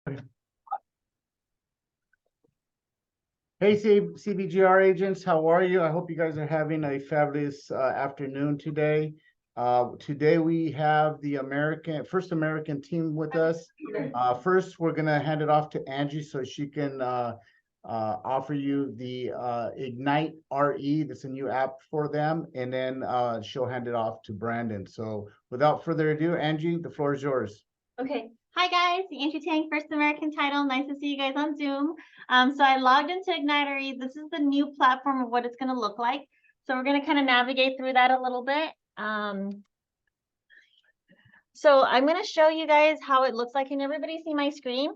Hey, CBGR agents, how are you? I hope you guys are having a fabulous afternoon today. Today we have the first American team with us. First, we're gonna hand it off to Angie so she can offer you the Ignite RE. That's a new app for them, and then she'll hand it off to Brandon. So without further ado, Angie, the floor is yours. Okay. Hi guys, Angie Tang, First American Title. Nice to see you guys on Zoom. So I logged into Ignite.RE. This is the new platform of what it's going to look like. So we're going to kind of navigate through that a little bit. So I'm going to show you guys how it looks like. Can everybody see my screen?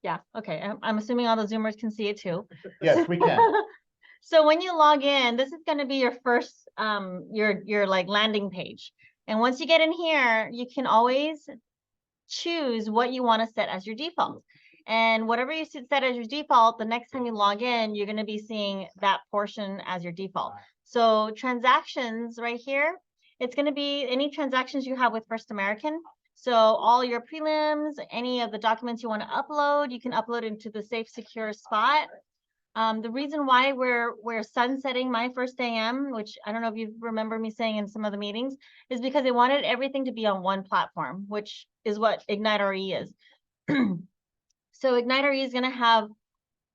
Yeah, okay. I'm assuming all the Zoomers can see it too. Yes, we can. So when you log in, this is going to be your first, your like landing page. And once you get in here, you can always choose what you want to set as your default. And whatever you set as your default, the next time you log in, you're going to be seeing that portion as your default. So transactions right here, it's going to be any transactions you have with First American. So all your prelims, any of the documents you want to upload, you can upload into the safe, secure spot. The reason why we're sunsetting My First AM, which I don't know if you remember me saying in some of the meetings, is because they wanted everything to be on one platform, which is what Ignite.RE is. So Ignite.RE is going to have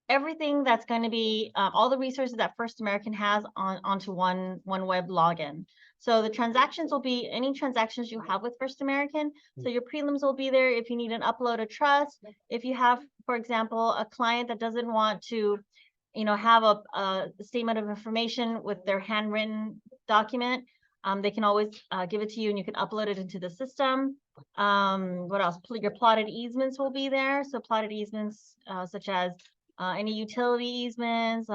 everything that's going to be all the resources that First American has onto one web login. So the transactions will be any transactions you have with First American. So your prelims will be there if you need an upload of trust. If you have, for example, a client that doesn't want to have a statement of information with their handwritten document, they can always give it to you and you can upload it into the system. What else? Your plotted easements will be there. So plotted easements such as any utility easements,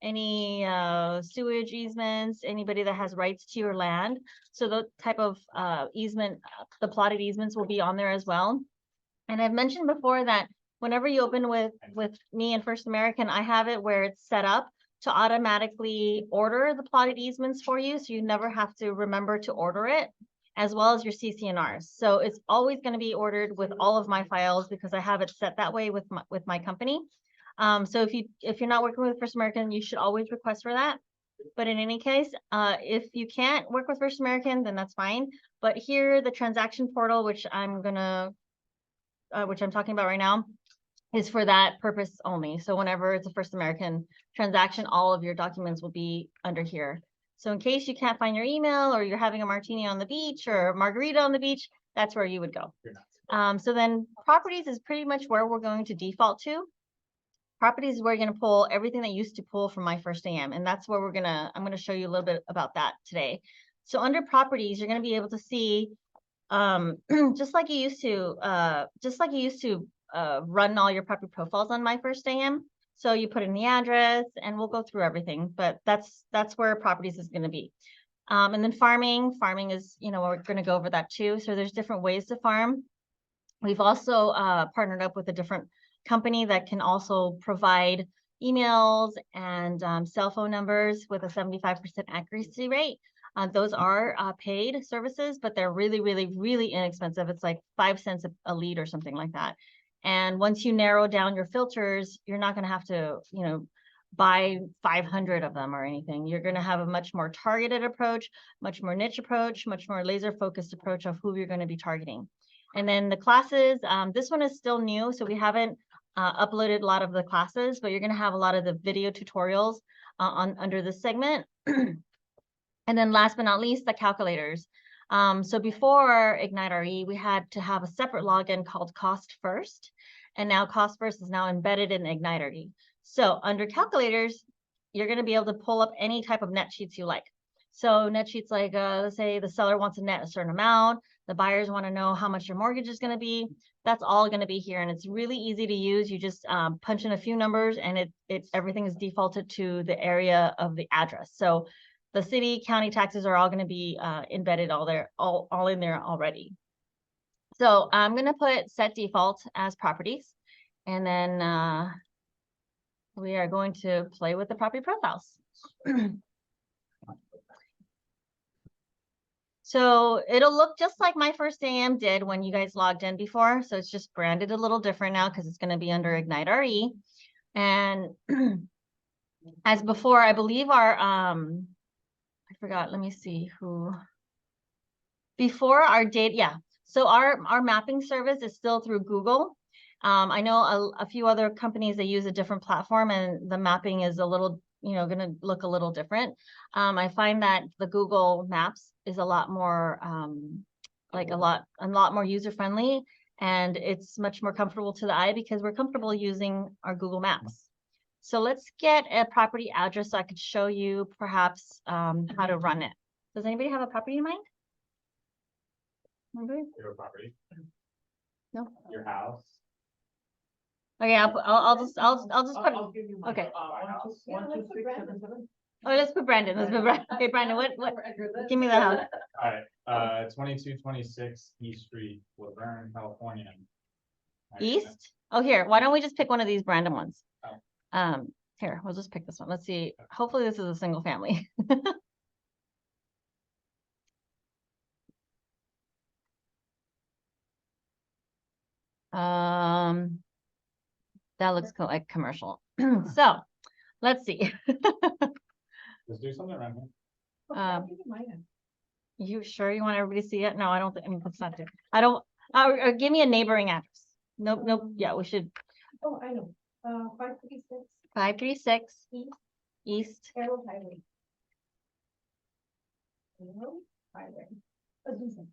any sewage easements, anybody that has rights to your land. So the type of easement, the plotted easements will be on there as well. And I've mentioned before that whenever you open with me and First American, I have it where it's set up to automatically order the plotted easements for you. So you never have to remember to order it, as well as your CC&Rs. So it's always going to be ordered with all of my files because I have it set that way with my company. So if you're not working with First American, you should always request for that. But in any case, if you can't work with First American, then that's fine. But here, the transaction portal, which I'm talking about right now, is for that purpose only. So whenever it's a First American transaction, all of your documents will be under here. So in case you can't find your email or you're having a martini on the beach or a margarita on the beach, that's where you would go. So then properties is pretty much where we're going to default to. Properties is where you're going to pull everything that used to pull from My First AM. And that's where I'm going to show you a little bit about that today. So under properties, you're going to be able to see just like you used to run all your property profiles on My First AM. So you put in the address and we'll go through everything, but that's where properties is going to be. And then farming is, we're going to go over that too. So there's different ways to farm. We've also partnered up with a different company that can also provide emails and cell phone numbers with a 75% accuracy rate. Those are paid services, but they're really, really, really inexpensive. It's like 5 cents a lead or something like that. And once you narrow down your filters, you're not going to have to, buy 500 of them or anything. You're going to have a much more targeted approach, much more niche approach, much more laser focused approach of who you're going to be targeting. And then the classes, this one is still new, so we haven't uploaded a lot of the classes, but you're going to have a lot of the video tutorials under this segment. And then last but not least, the calculators. So before Ignite.RE, we had to have a separate login called Cost First. And now Cost First is now embedded in Ignite.RE. So under calculators, you're going to be able to pull up any type of net sheets you like. So net sheets like, let's say the seller wants to net a certain amount. The buyers want to know how much your mortgage is going to be. That's all going to be here. And it's really easy to use. You just punch in a few numbers and everything is defaulted to the area of the address. So the city, county taxes are all going to be embedded all in there already. So I'm going to put set default as properties. And then we are going to play with the property profiles. So it'll look just like My First AM did when you guys logged in before. So it's just branded a little different now because it's going to be under Ignite RE. And as before, I believe our, I forgot, let me see who, before our date, yeah. So our mapping service is still through Google. I know a few other companies that use a different platform and the mapping is a little, going to look a little different. I find that the Google Maps is a lot more, like a lot more user friendly, and it's much more comfortable to the eye because we're comfortable using our Google Maps. So let's get a property address so I could show you perhaps how to run it. Does anybody have a property in mind? Anybody? Your property, No. your house. Okay, I'll just put. I'll give you my Okay. house. 12677. Oh, let's put Brandon. Let's put Brandon. Okay, Brandon, what? Give me the house. Alright, 2226 East Street, Laverne, California. East? Oh, here. Why don't we just pick one of these random ones? Oh. Here, we'll just pick this one. Let's see. Hopefully this is a single family. That looks like commercial. So let's see. Let's do something around here. You sure you want everybody to see it? No, I don't think, I mean, that's not it. I don't, or give me a neighboring address. Nope, nope. Yeah, we should. Oh, I know. 536 536 East East. Harold Highway. Harold Highway. Azusa.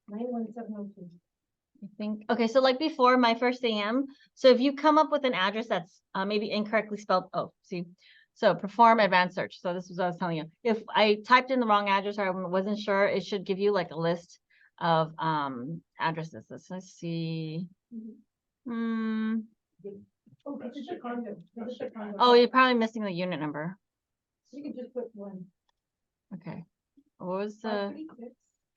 91702. I think, okay, so like before, My First AM. So if you come up with an address that's maybe incorrectly spelled, oh, see. So perform advanced search. So this is what I was telling you. If I typed in the wrong address or I wasn't sure, it should give you like a list of addresses. Let's see. Hmm. Oh, this is the condo. This is the condo. Oh, you're probably missing the unit number. You can just put one. Okay. What was the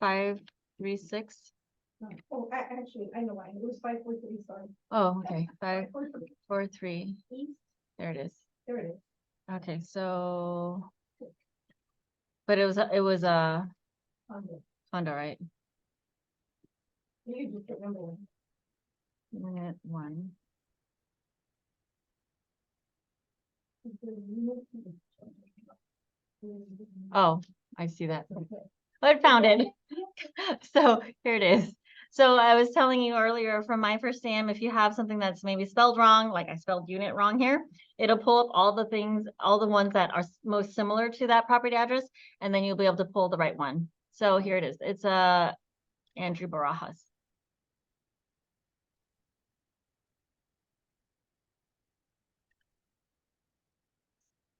536. 536? No. Oh, actually, I know why. It was 543, sorry. Oh, okay. 543. 543. East, There it is. there it is. Okay, so, but it was a Condo. condo, right? You can just put number one. Unit 1. Oh, I see that. I found it. So here it is. So I was telling you earlier from My First AM, if you have something that's maybe spelled wrong, like I spelled unit wrong here, it'll pull up all the things, all the ones that are most similar to that property address, and then you'll be able to pull the right one. So here it is. It's Andrew Barajas.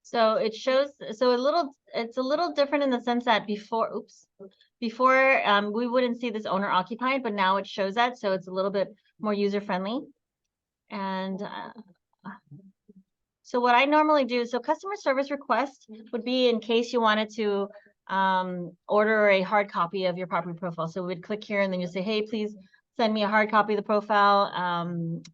So it shows, so it's a little different in the sense that before we wouldn't see this owner occupied, but now it shows that, so it's a little bit more user friendly. And so what I normally do, so customer service request would be in case you wanted to order a hard copy of your property profile. So we'd click here and then you say, hey, please send me a hard copy of the profile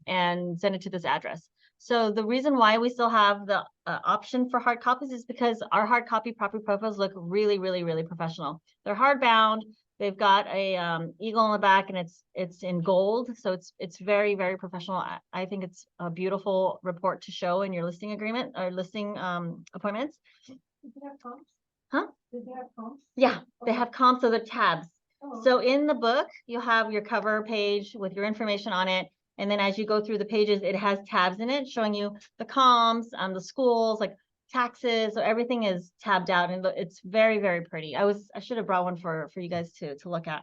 and send it to this address. So the reason why we still have the option for hard copies is because our hard copy property profiles look really, really, really professional. They're hardbound. They've got a eagle on the back and it's in gold. So it's very, very professional. I think it's a beautiful report to show in your listing agreement or listing appointments. Does it have comps? Huh? Does it have comps? Yeah, they Okay. have comps, so they're tabs. Oh, So in the book, you'll have your cover page with your information on it. And then as you go through the pages, it has tabs in it showing you the comps, the schools, like taxes, so everything is tabbed out and it's very, very pretty. I should have brought one for you guys to look at.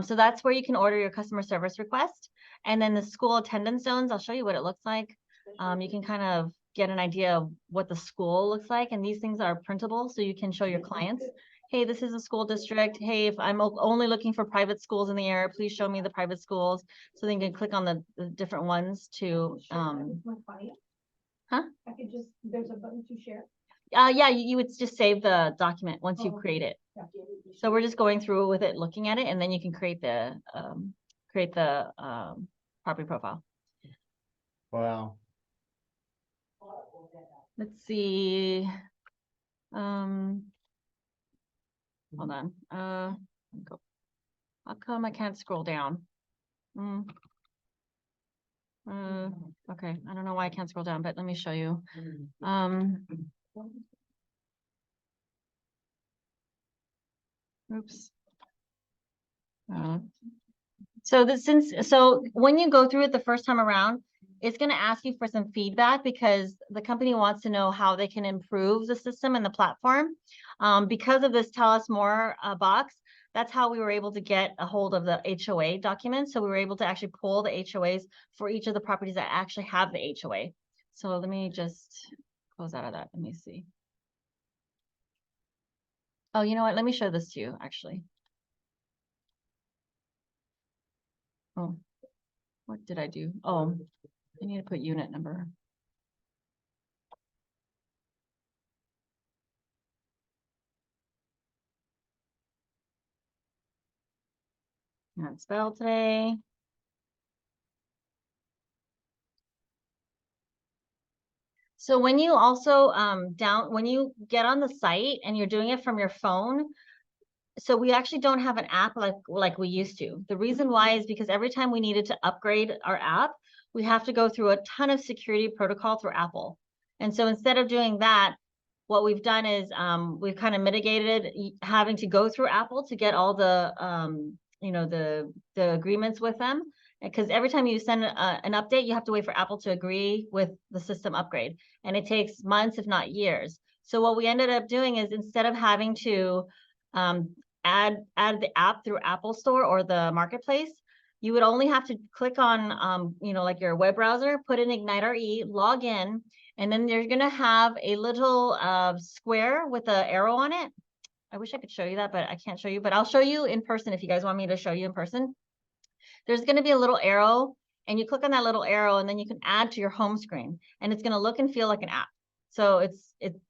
So that's where you can order your customer service request. And then the school attendance zones, I'll show you what it looks like. You can kind of get an idea of what the school looks like. And these things are printable, so you can show your clients, hey, this is a school district. Hey, if I'm only looking for private schools in the area, please show me the private schools. So then you can click on the different ones to, my client. Huh? I could just, there's a button to share. yeah, you would just save the document once you Oh, create it. Yeah. So we're just going through with it, looking at it, and then you can create the property profile. Wow. Let's see. Hold on. Go. How come I can't scroll down? Okay, I don't know why I can't scroll down, but let me show you. Oops. So when you go through it the first time around, it's going to ask you for some feedback because the company wants to know how they can improve the system and the platform. Because of this Tell Us More box, that's how we were able to get a hold of the HOA documents. So we were able to actually pull the HOAs for each of the properties that actually have the HOA. So let me just close out of that. Let me see. Oh, you know what? Let me show this to you actually. Oh, what did I do? Oh, I need to put unit number. Not spelled today. So when you also when you get on the site and you're doing it from your phone, so we actually don't have an app like we used to. The reason why is because every time we needed to upgrade our app, we have to go through a ton of security protocol through Apple. And so instead of doing that, what we've done is we've kind of mitigated having to go through Apple to get all the the agreements with them. Because every time you send an update, you have to wait for Apple to agree with the system upgrade. And it takes months, if not years. So what we ended up doing is instead of having to add the app through Apple Store or the marketplace, you would only have to click on like your web browser, put in Ignite.re, log in, and then you're gonna have a little square with an arrow on it. I wish I could show you that, but I can't show you, but I'll show you in person if you guys want me to show you in person. There's gonna be a little arrow and you click on that little arrow and then you can add to your home screen and it's gonna look and feel like an app. So it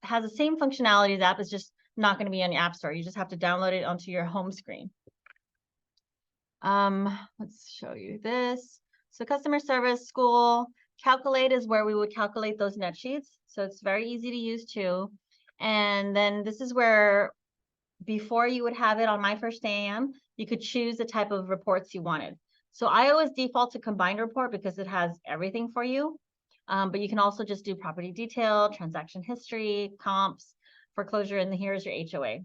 has the same functionality as app, it's just not gonna be on the App Store. You just have to download it onto your home screen. Let's show you this. So customer service, school, calculate is where we would calculate those net sheets. So it's very easy to use too. And then this is where before you would have it on My First AM, you could choose the type of reports you wanted. So I always default to combined report because it has everything for you. But you can also just do property detail, transaction history, comps, foreclosure, and here's your HOA.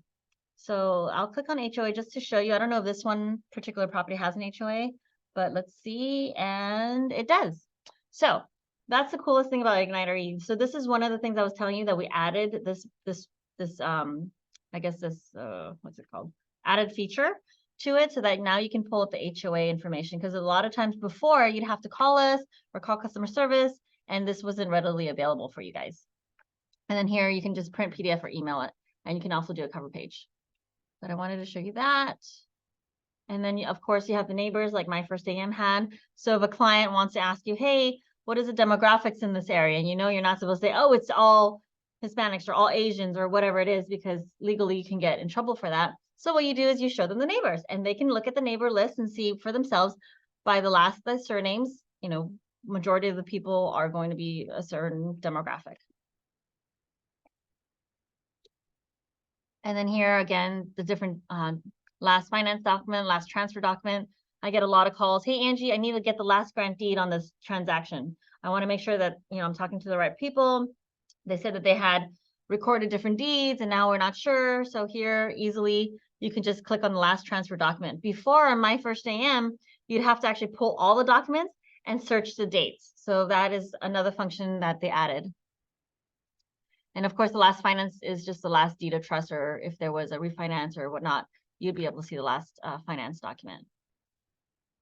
So I'll click on HOA just to show you. I don't know if this one particular property has an HOA, but let's see. And it does. So that's the coolest thing about Ignite.re. So this is one of the things I was telling you that we added this I guess this, what's it called? Added feature to it so that now you can pull up the HOA information because a lot of times before you'd have to call us or call customer service and this wasn't readily available for you guys. And then here you can just print PDF or email it and you can also do a cover page. But I wanted to show you that. And then of course you have the neighbors like My First AM had. So if a client wants to ask you, hey, what is the demographics in this area? And you're not supposed to say, oh, it's all Hispanics or all Asians or whatever it is, because legally you can get in trouble for that. So what you do is you show them the neighbors and they can look at the neighbor list and see for themselves by the surnames, majority of the people are going to be a certain demographic. And then here again, the different last finance document, last transfer document. I get a lot of calls. Hey, Angie, I need to get the last grant deed on this transaction. I want to make sure that, I'm talking to the right people. They said that they had recorded different deeds and now we're not sure. So here easily, you can just click on the last transfer document. Before on My First AM, you'd have to actually pull all the documents and search the dates. So that is another function that they added. And of course, the last finance is just the last deed of trust, or if there was a refinance or whatnot, you'd be able to see the last finance document.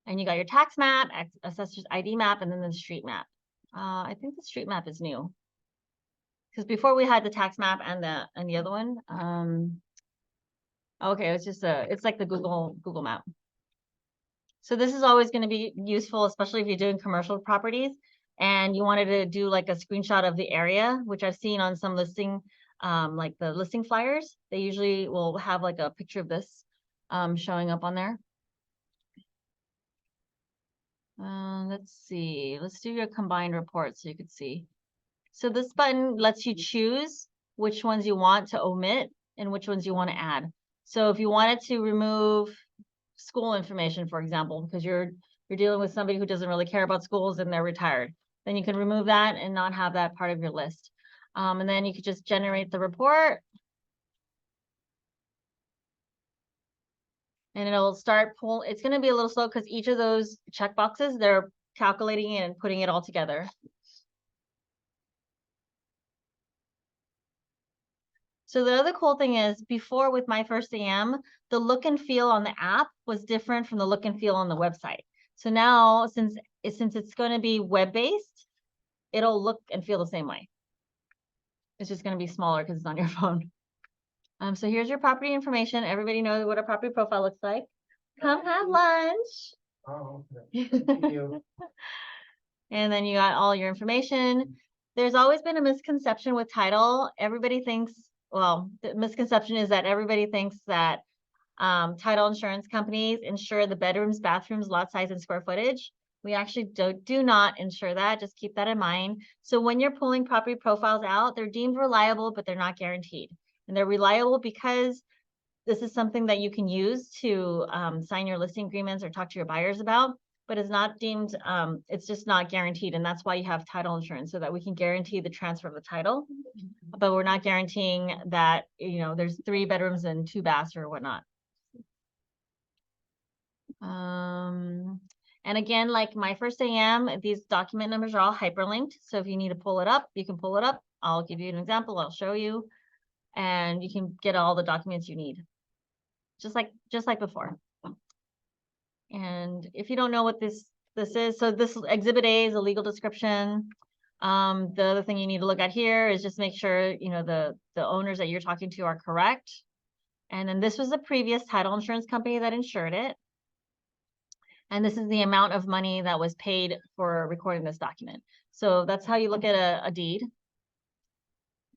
And you got your tax map, assessor's ID map, and then the street map. I think the street map is new. Because before we had the tax map and the other one. Okay, it's like the Google map. So this is always going to be useful, especially if you're doing commercial properties and you wanted to do like a screenshot of the area, which I've seen on some listing, like the listing flyers. They usually will have like a picture of this showing up on there. Let's see. Let's do your combined report so you could see. So this button lets you choose which ones you want to omit and which ones you want to add. So if you wanted to remove school information, for example, because you're dealing with somebody who doesn't really care about schools and they're retired. Then you can remove that and not have that part of your list. And then you could just generate the report. And it'll start it's gonna be a little slow because each of those checkboxes, they're calculating it and putting it all together. So the other cool thing is before with My First AM, the look and feel on the app was different from the look and feel on the website. So now since it's going to be web-based, it'll look and feel the same way. It's just going to be smaller because it's on your phone. So here's your property information. Everybody knows what a property profile looks like. Come have lunch. Oh, okay. Thank you. And then you got all your information. There's always been a misconception with title. Everybody thinks, well, the misconception is that everybody thinks that title insurance companies insure the bedrooms, bathrooms, lot size, and square footage. We actually do not insure that. Just keep that in mind. So when you're pulling property profiles out, they're deemed reliable, but they're not guaranteed. And they're reliable because this is something that you can use to sign your listing agreements or talk to your buyers about, but it's not deemed, it's just not guaranteed. And that's why you have title insurance, so that we can guarantee the transfer of the title, but we're not guaranteeing that, you know, there's 3 bedrooms and 2 baths or whatnot. And again, like My First AM, these document numbers are all hyperlinked. So if you need to pull it up, you can pull it up. I'll give you an example. I'll show you, and you can get all the documents you need. Just like before. And if you don't know what this is, so this Exhibit A is a legal description. The other thing you need to look at here is just make sure, you know, the owners that you're talking to are correct. And then this was the previous title insurance company that insured it. And this is the amount of money that was paid for recording this document. So that's how you look at a deed.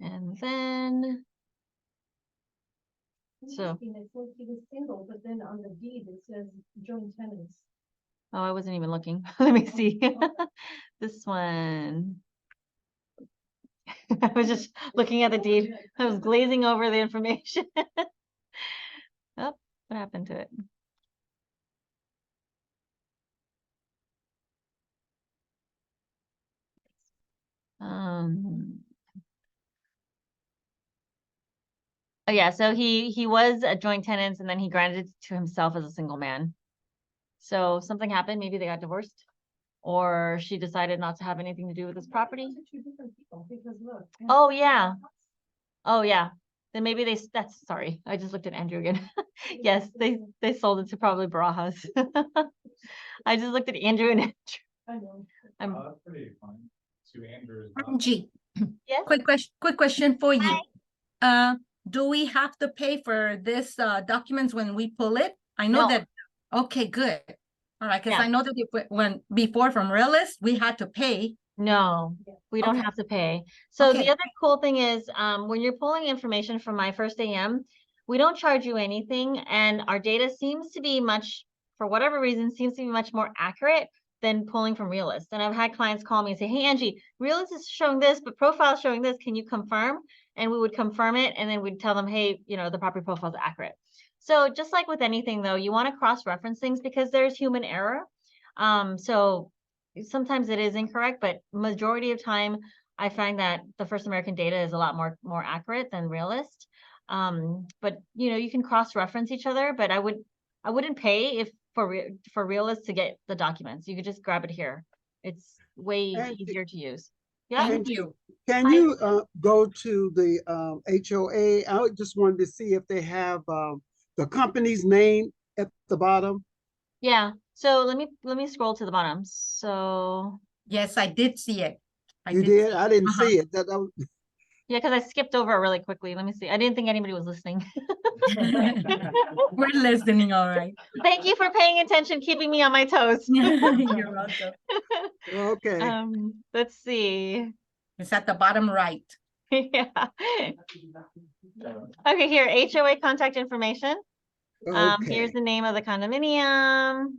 And then so, It says he was single, but then on the deed, it says joint tenants. oh, I wasn't even looking. Let me see. This one. I was just looking at the deed. I was glazing over the information. Oh, what happened to it? Oh yeah, so he was a joint tenant and then he granted it to himself as a single man. So something happened, maybe they got divorced, or she decided not to have anything to do with this property. Those are 2 different people, because look. Oh yeah. Oh yeah. Then maybe that's sorry. I just looked at Andrew again. Yes, they sold it to probably Barajas. I just looked at Andrew and Andrew. I know. That's pretty fun. To Andrew's. Angie, Yes. quick question for you. Do we have to pay for this documents when we pull it? I know No. that, okay, good. All right, because Yeah. I know that when before from Realist, we had to pay. No, we don't Okay. have to pay. So the Okay. other cool thing is, when you're pulling information from My First AM, we don't charge you anything, and our data seems to be for whatever reason, seems to be much more accurate than pulling from Realist. And I've had clients call me and say, hey, Angie, Realist is showing this, but profile is showing this. Can you confirm? And we would confirm it, and then we'd tell them, hey, you know, the property profile is accurate. So just like with anything, though, you want to cross-reference things because there's human error. So sometimes it is incorrect, but majority of time, I find that the First American data is a lot more accurate than Realist. But you know, you can cross-reference each other, but I wouldn't pay for Realist to get the documents. You could just grab it here. It's way Angie. easier to use. Yeah. Thank you. Can Hi. you go to the HOA? I just wanted to see if they have the company's name at the bottom. Yeah. So let me scroll to the bottom. So Yes, I did see it. You did? I didn't Uh-huh. see it. That was, yeah, because I skipped over it really quickly. Let me see. I didn't think anybody was listening. We're listening, all right. Thank you for paying attention, keeping me on my toes. You're welcome. okay. Let's see. It's at the bottom right. Yeah. Okay, here, HOA contact information. Here's Okay. the name of the condominium.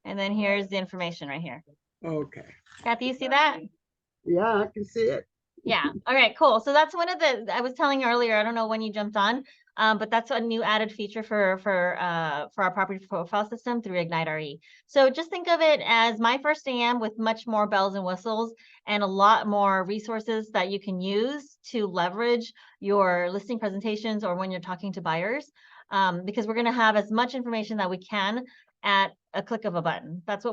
And then here's the information right here. Okay. Kathy, you see that? Yeah, I can see it. Yeah. All right, cool. So that's one of I was telling you earlier, I don't know when you jumped on. But that's a new added feature for our property profile system through Ignite RE. So just think of it as My First AM with much more bells and whistles and a lot more resources that you can use to leverage your listing presentations or when you're talking to buyers. Because we're going to have as much information that we can at a click of a button. That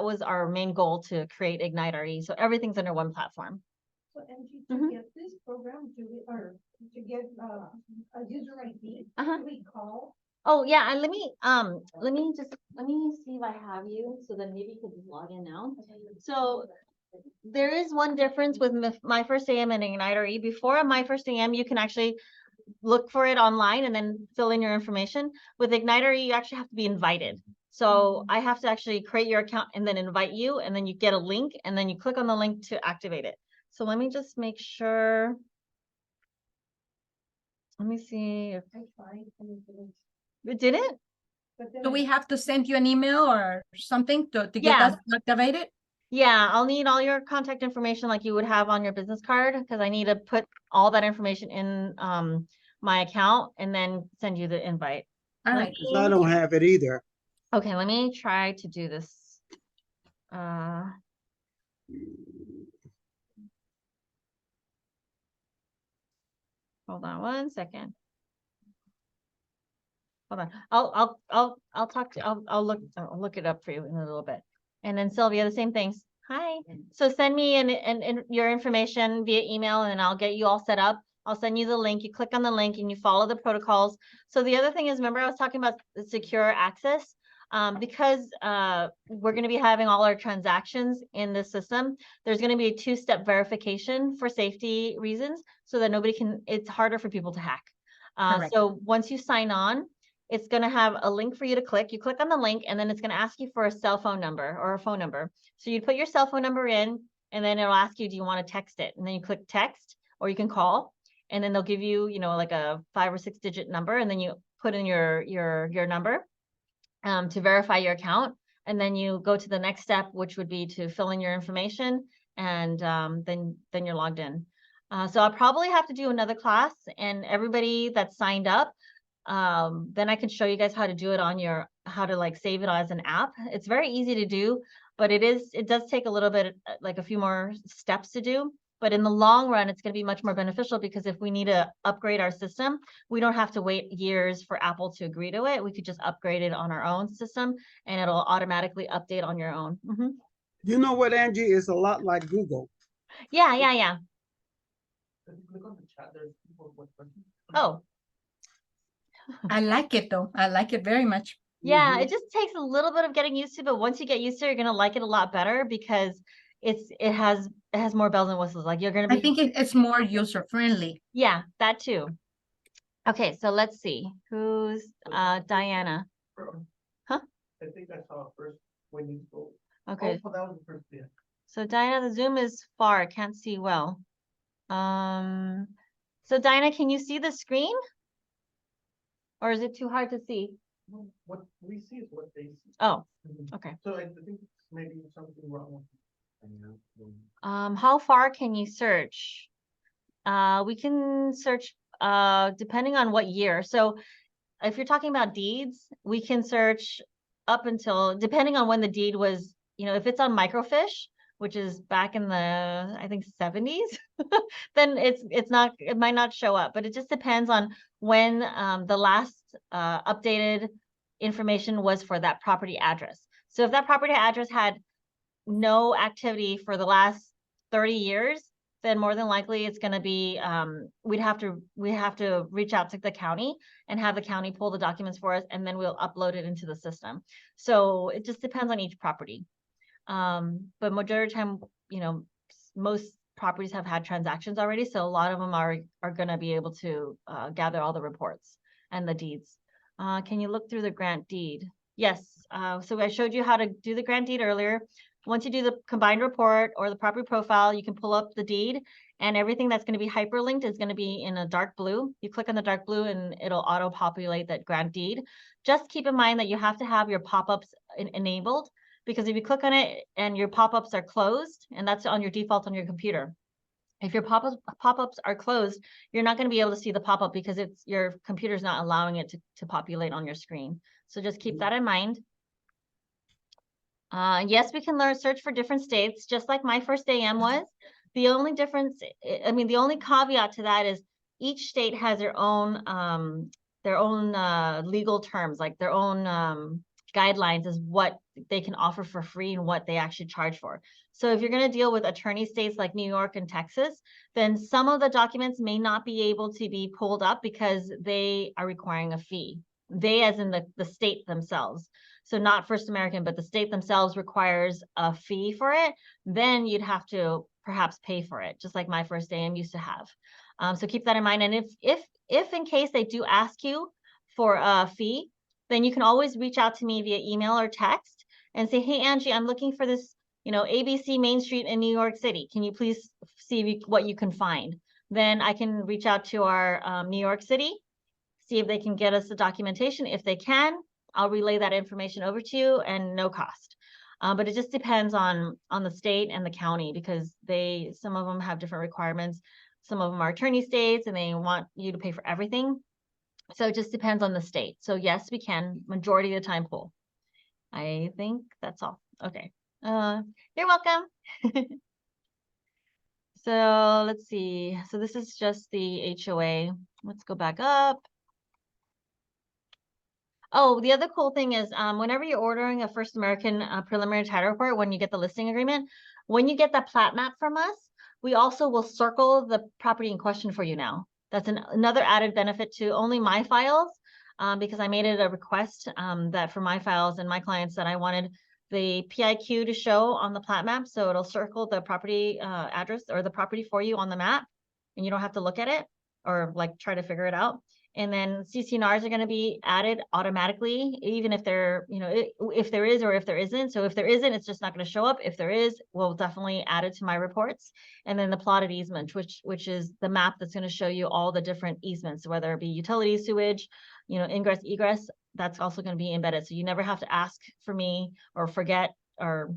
was our main goal to create Ignite RE. So everything's under one platform. So Angie, Mhm. to get this program, to get a user ID, Uh-huh. do we call? Oh, yeah, and let me see if I have you, so then maybe you could just log in now. So there is one difference with My First AM and Ignite RE. Before My First AM, you can actually look for it online and then fill in your information. With Ignite RE, you actually have to be invited. So I have to actually create your account and then invite you, and then you get a link, and then you click on the link to activate it. So let me just make sure. Let me see if I tried, and it didn't. it did it. But then Do I- we have to send you an email or something to get Yeah. us activated? Yeah, I'll need all your contact information like you would have on your business card, because I need to put all that information in my account and then send you the invite. All Let right. 'Cause I don't have it either. Okay, let me try to do this. Hold on one second. Hold on. I'll talk to, I'll look it up for you in a little bit. And then Sylvia, the same things. Hi. So send me in your information via email and then I'll get you all set up. I'll send you the link. You click on the link and you follow the protocols. So the other thing is, remember I was talking about the secure access? Because we're going to be having all our transactions in the system, there's going to be a two-step verification for safety reasons so that it's harder for people to hack. Correct. So once you sign on, it's going to have a link for you to click. You click on the link and then it's going to ask you for a cell phone number or a phone number. So you put your cell phone number in and then it'll ask you, do you want to text it? And then you click text or you can call and then they'll give you, like a 5 or 6 digit number. And then you put in your number to verify your account. And then you go to the next step, which would be to fill in your information. And then you're logged in. So I'll probably have to do another class and everybody that's signed up, then I can show you guys how to do it on how to like save it as an app. It's very easy to do, but it does take a little bit, like a few more steps to do. But in the long run, it's going to be much more beneficial because if we need to upgrade our system, we don't have to wait years for Apple to agree to it. We could just upgrade it on our own system and it'll automatically update on your own. Mhm. You know what, Angie? It's a lot like Google. Yeah. If you click on the chat, there's people with questions. Oh, I like it though. I like it very much. yeah, Mhm. it just takes a little bit of getting used to, but once you get used to it, you're gonna like it a lot better because it has more bells and whistles. Like you're gonna I be, think it's more user friendly. yeah, that too. Okay, so let's see, who's Diana? Huh? I think I saw it first when you spoke. Okay, Oh, that was the first, yeah. so Diana, the Zoom is far, I can't see well. So Diana, can you see the screen? Or is it too hard to see? No, what we see is what they see. Oh, Mhm. okay. So I think maybe something wrong with. How far can you search? We can search depending on what year. So if you're talking about deeds, we can search up until, depending on when the deed was, if it's on microfiche, which is back in the, I think 70s, then it might not show up, but it just depends on when the last updated information was for that property address. So if that property address had no activity for the last 30 years, then more than likely it's going to be, we have to reach out to the county and have the county pull the documents for us, and then we'll upload it into the system. So it just depends on each property. But majority of the time, most properties have had transactions already, so a lot of them are going to be able to gather all the reports and the deeds. Can you look through the grant deed? Yes. So I showed you how to do the grant deed earlier. Once you do the combined report or the property profile, you can pull up the deed, and everything that's going to be hyperlinked is going to be in a dark blue. You click on the dark blue and it'll auto populate that grant deed. Just keep in mind that you have to have your pop-ups enabled, because if you click on it and your pop-ups are closed, and that's on your default on your computer, If your pop-ups are closed, you're not going to be able to see the pop-up because your computer's not allowing it to populate on your screen. So just keep that in mind. Yes, we can search for different states, just like My First AM was. The only difference, I mean, the only caveat to that is each state has their own legal terms, like their own guidelines as what they can offer for free and what they actually charge for. So if you're going to deal with attorney states like New York and Texas, then some of the documents may not be able to be pulled up because they are requiring a fee. They, as in the state themselves. So not First American, but the state themselves requires a fee for it. Then you'd have to perhaps pay for it, just like My First AM used to have. So keep that in mind. And if in case they do ask you for a fee, then you can always reach out to me via email or text and say, hey, Angie, I'm looking for this, ABC Main Street in New York City. Can you please see what you can find? Then I can reach out to our New York City, see if they can get us the documentation. If they can, I'll relay that information over to you and no cost. But it just depends on the state and the county because some of them have different requirements. Some of them are attorney states and they want you to pay for everything. So it just depends on the state. So yes, we can majority of the time pull. I think that's all. Okay. You're welcome. So let's see. So this is just the HOA. Let's go back up. Oh, the other cool thing is whenever you're ordering a First American preliminary title report, when you get the listing agreement, when you get that plat map from us, we also will circle the property in question for you now. That's another added benefit to only my files because I made it a request that for my files and my clients that I wanted the PIQ to show on the plat map. So it'll circle the property address or the property for you on the map and you don't have to look at it or like try to figure it out. And then CC&Rs are going to be added automatically, even if they're, if there is or if there isn't. So if there isn't, it's just not going to show up. If there is, we'll definitely add it to my reports. And then the plotted easement, which is the map that's going to show you all the different easements, whether it be utility, sewage, ingress, egress, that's also going to be embedded. So you never have to ask for me or forget or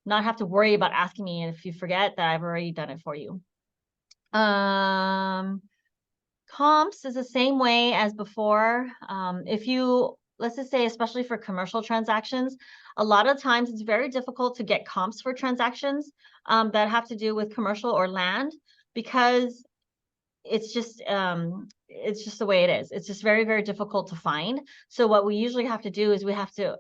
not have to worry about asking me. And if you forget that I've already done it for you. Comps is the same way as before. If you, let's just say, especially for commercial transactions, a lot of times it's very difficult to get comps for transactions that have to do with commercial or land because it's just the way it is. It's just very, very difficult to find. So what we usually have to do is we have to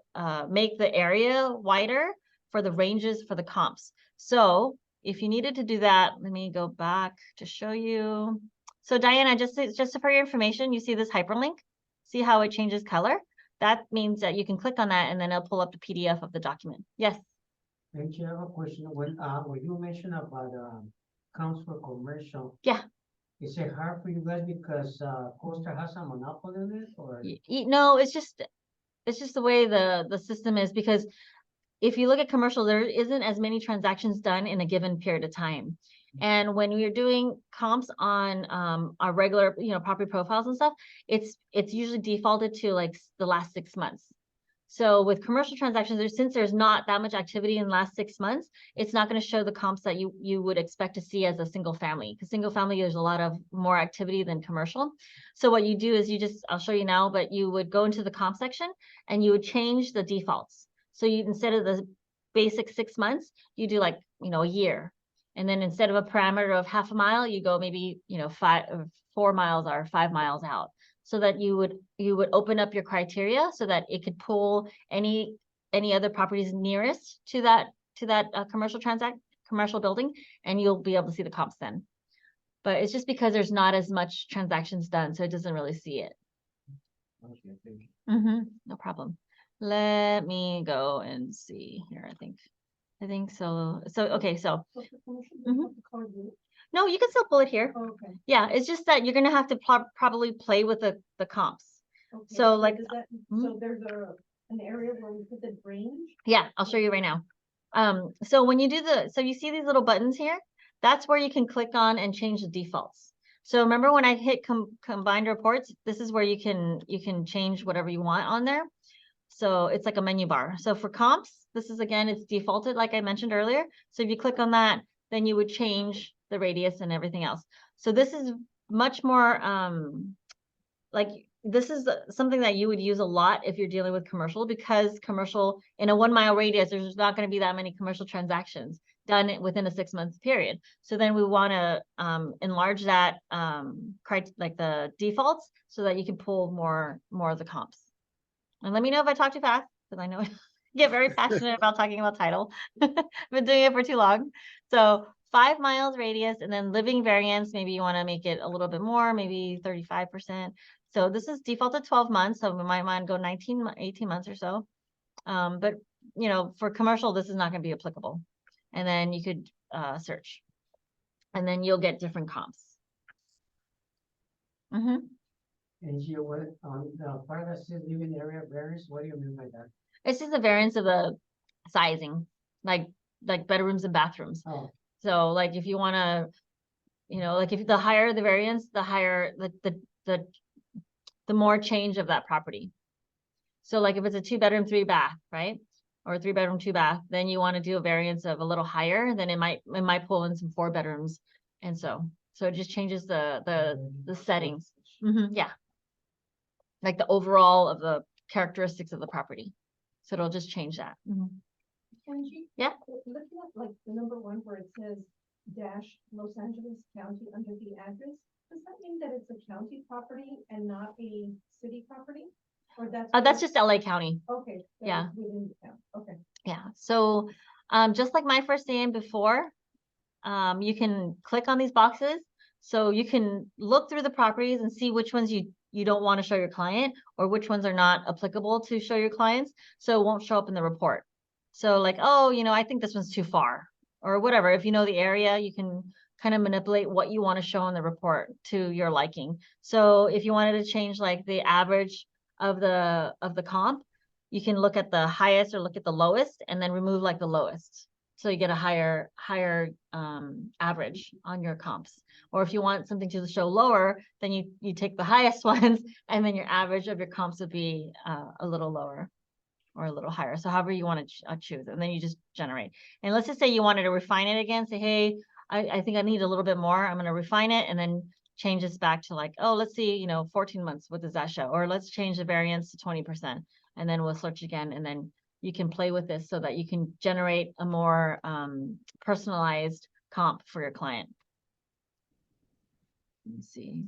make the area wider for the ranges for the comps. So if you needed to do that, let me go back to show you. So Diana, just for your information, you see this hyperlink? See how it changes color? That means that you can click on that and then it'll pull up the PDF of the document. Yes. Thank you. I have a question. When you mentioned about counts for commercial. Yeah. Is it hard for you guys because Costa has a monopoly on it or? No, it's just the way the system is because if you look at commercial, there isn't as many transactions done in a given period of time. And when we're doing comps on our regular, property profiles and stuff, it's usually defaulted to like the last 6 months. So with commercial transactions, since there's not that much activity in the last 6 months, it's not going to show the comps that you would expect to see as a single family. Because single family, there's a lot of more activity than commercial. So what you do is I'll show you now, but you would go into the comp section and you would change the defaults. So instead of the basic 6 months, you do like, a year. And then instead of a parameter of half a mile, you go maybe, 4 miles or 5 miles out so that you would open up your criteria so that it could pull any other properties nearest to that commercial building, and you'll be able to see the comps then. But it's just because there's not as much transactions done, so it doesn't really see it. Okay, thank you. No problem. Let me go and see here. I think so. Okay, so no, you can still pull it here. Okay. Yeah, it's just that you're gonna have to probably play with the comps. Okay, So, like, does that, so there's an area where we put the range? Yeah, I'll show you right now. So when you do so you see these little buttons here, that's where you can click on and change the defaults. So remember when I hit combined reports, this is where you can change whatever you want on there. So it's like a menu bar. So for comps, this is, again, it's defaulted like I mentioned earlier. So if you click on that, then you would change the radius and everything else. So this is much more, like, this is something that you would use a lot if you're dealing with commercial, because commercial in a 1 mile radius, there's not going to be that many commercial transactions done within a 6 month period. So then we want to enlarge that like the defaults so that you can pull more of the comps. And let me know if I talk too fast, because I know I get very passionate about talking about title. I've been doing it for too long. So 5 miles radius, and then living variance, maybe you want to make it a little bit more, maybe 35%. So this is defaulted 12 months, so we might want to go 18 months or so. But you know, for commercial, this is not going to be applicable. And then you could search, and then you'll get different comps. And Gio, what, on the part that says living area variance, what do you mean by that? It's just a variance of the sizing, like bedrooms and bathrooms. Oh, So like if you want to, you know, like if the higher the variance, the higher the more change of that property. So like if it's a 2-bedroom, 3-bath, right? Or a 3-bedroom, 2-bath, then you want to do a variance of a little higher, then it might pull in some 4 bedrooms. And so it just changes the settings. Yeah. Like the overall of the characteristics of the property. So it'll just change that. Angie? Yeah. Looking at like the number 1 where it says dash Los Angeles County under the address, does that mean that it's a county property and not a city property? Or That's just LA County. okay. that Yeah. is within the county. Okay. Yeah. So just like my first name before, you can click on these boxes. So you can look through the properties and see which ones you don't want to show your client, or which ones are not applicable to show your clients. So it won't show up in the report. So like, oh, you know, I think this one's too far, or whatever. If you know the area, you can kind of manipulate what you want to show in the report to your liking. So if you wanted to change like the average of the comp, you can look at the highest or look at the lowest and then remove like the lowest. So you get a higher average on your comps. Or if you want something to show lower, then you take the highest ones, and then your average of your comps would be a little lower or a little higher. So however you want to choose, and then you just generate. And let's just say you wanted to refine it again, say, hey, I think I need a little bit more. I'm going to refine it, and then change this back to like, oh, let's see, you know, 14 months. What does that show? Or let's change the variance to 20%, and then we'll search again, and then you can play with this so that you can generate a more personalized comp for your client. Let me see.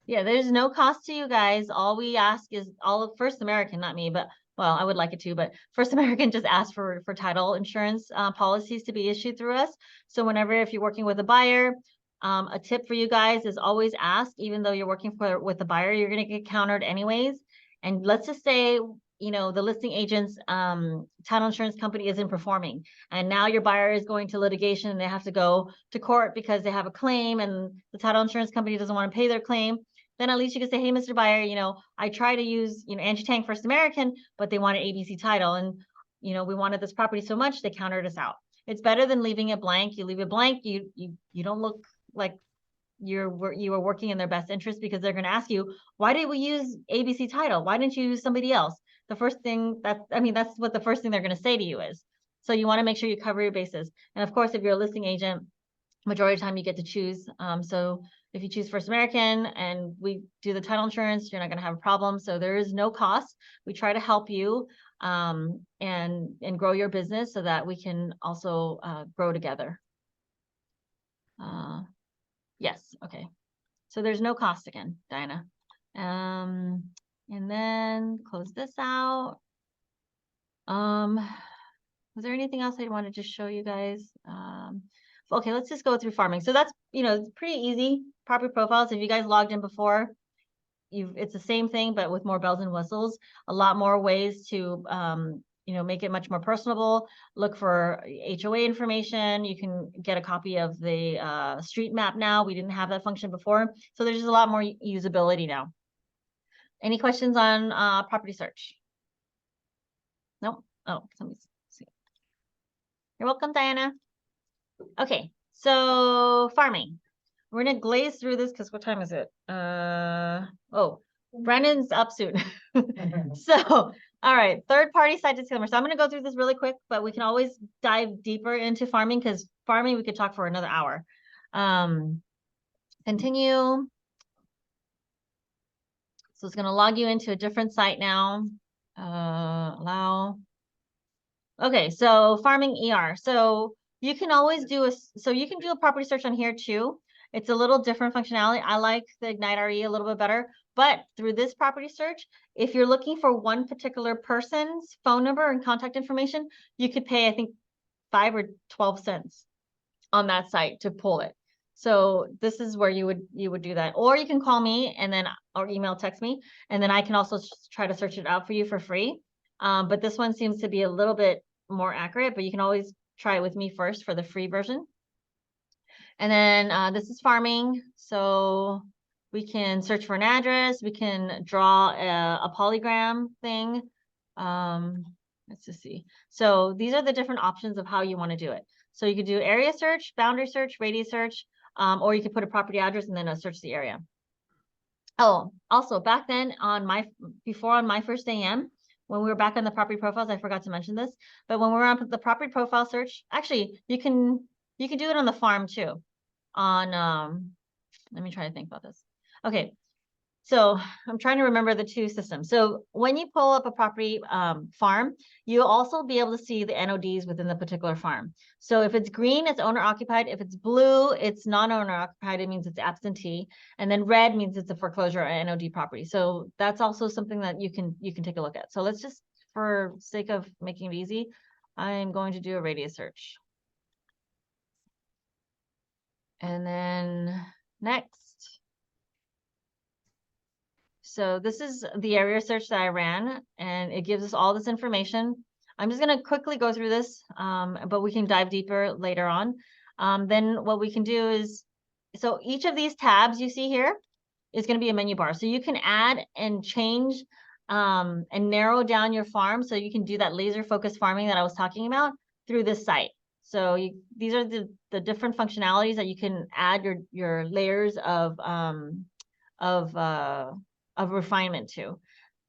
Yeah, there's no cost to you guys. All we ask is all of First American, not me, but well, I would like it to, but First American just asked for title insurance policies to be issued through us. So whenever, if you're working with a buyer, a tip for you guys is always ask, even though you're working with a buyer, you're going to get countered anyways. And let's just say, you know, the listing agent's title insurance company isn't performing, and now your buyer is going to litigation and they have to go to court because they have a claim and the title insurance company doesn't want to pay their claim. Then at least you can say, hey, Mr. Buyer, you know, I try to use, you know, Angie Tang First American, but they wanted ABC title, and, you know, we wanted this property so much, they countered us out. It's better than leaving it blank. You leave it blank, you don't look like you were working in their best interest, because they're going to ask you, why did we use ABC title? Why didn't you use somebody else? The first thing that's what the first thing they're going to say to you is. So you want to make sure you cover your bases. And of course, if you're a listing agent, majority of the time you get to choose. So if you choose First American and we do the title insurance, you're not going to have a problem. So there is no cost. We try to help you and grow your business so that we can also grow together. Yes. Okay. So there's no cost again, Diana. And then close this out. Was there anything else I wanted to show you guys? Okay, let's just go through farming. So that's, you know, it's pretty easy. Property profiles. If you guys logged in before, it's the same thing, but with more bells and whistles. A lot more ways to, you know, make it much more personable. Look for HOA information. You can get a copy of the street map now. We didn't have that function before. So there's just a lot more usability now. Any questions on property search? Nope. Oh, let me see. You're welcome, Diana. Okay, so farming. We're gonna glaze through this because what time is it? Oh, Brandon's up soon. So All right, third-party site disclaimer. So I'm gonna go through this really quick, but we can always dive deeper into farming because farming, we could talk for another hour. Continue. So it's gonna log you into a different site now. Allow. Okay, so farming ER. So you can always do you can do a property search on here too. It's a little different functionality. I like the Ignite RE a little bit better, but through this property search, if you're looking for one particular person's phone number and contact information, you could pay, I think, 5 or 12 cents on that site to pull it. So this is where you would do that, or you can call me and then or email, text me, and then I can also try to search it out for you for free. But this one seems to be a little bit more accurate, but you can always try it with me first for the free version. And then this is farming. So we can search for an address. We can draw a polygram thing. Let's just see. So these are the different options of how you want to do it. So you could do area search, boundary search, radius search, or you could put a property address and then search the area. Oh, also back then before on My First AM, when we were back on the property profiles, I forgot to mention this, but when we're on the property profile search, actually you can do it on the farm too. Let me try to think about this. Okay. So I'm trying to remember the two systems. So when you pull up a property farm, you'll also be able to see the NODs within the particular farm. So if it's green, it's owner occupied. If it's blue, it's non-owner occupied. It means it's absentee. And then red means it's a foreclosure or NOD property. So that's also something that you can take a look at. So let's just, for sake of making it easy, I'm going to do a radius search. And then next. So this is the area search that I ran, and it gives us all this information. I'm just going to quickly go through this, but we can dive deeper later on. Then what we can do is, so each of these tabs you see here is going to be a menu bar. So you can add and change and narrow down your farm. So you can do that laser focused farming that I was talking about through this site. So these are the different functionalities that you can add your layers of refinement to.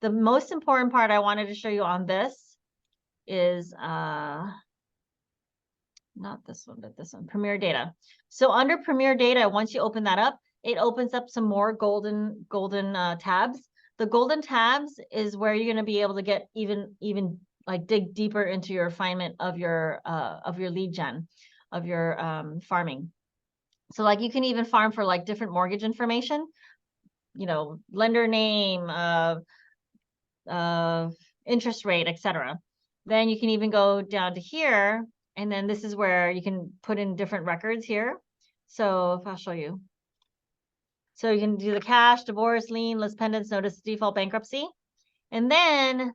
The most important part I wanted to show you on this is not this one, but this one, Premier Data. So under Premier Data, once you open that up, it opens up some more golden tabs. The golden tabs is where you're going to be able to get even like dig deeper into your refinement of your lead gen, of your farming. So like you can even farm for like different mortgage information, you know, lender name, interest rate, etc. Then you can even go down to here, and then this is where you can put in different records here. So if I'll show you. So you can do the cash, divorce, lien, list pendants, notice default, bankruptcy. And then